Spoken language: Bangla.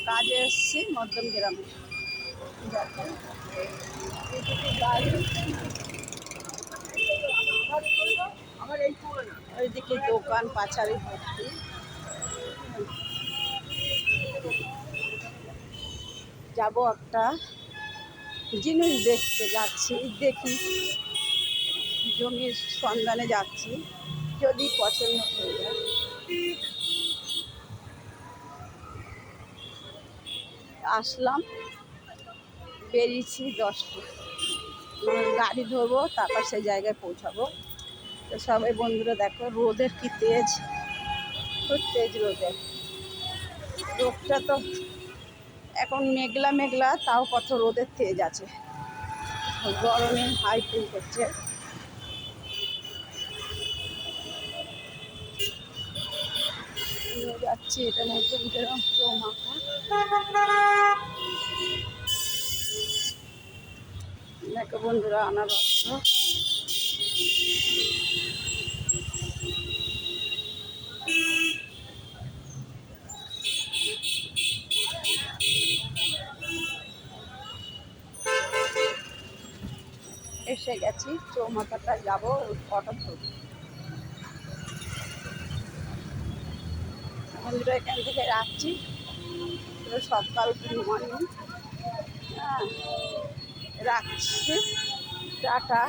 কাজে এসেছি মধ্যম গ্রামে। ওইদিকে দোকান পাচারি ভর্তি। যাবো একটা জিনিস দেখতে যাচ্ছি, দেখি জমির সন্ধানে যাচ্ছি, যদি পছন্দ হয়ে যায়। আসলাম, বেরিয়েছি 10টা, গাড়ি ধরবো, তারপর সেই জায়গায় পৌঁছাবো। তো সবাই বন্ধুরা দেখো রোদের কি তেজ, খুব তেজ রোদের। রোদটা তো এখন মেঘলা মেঘলা, তাও কত রোদের তেজ আছে, গরমে হাই ফিল করছে। যাচ্ছি, এটা নতুন গ্রাম চৌমাথা। দেখো বন্ধুরা আনারস, এসে গেছি চৌমাথাটা, যাবো অটো ধরবো। বন্ধুরা এখান থেকে রাখছি, সকাল গুড মর্নিং। হ্যাঁ, রাখছি, টাটা।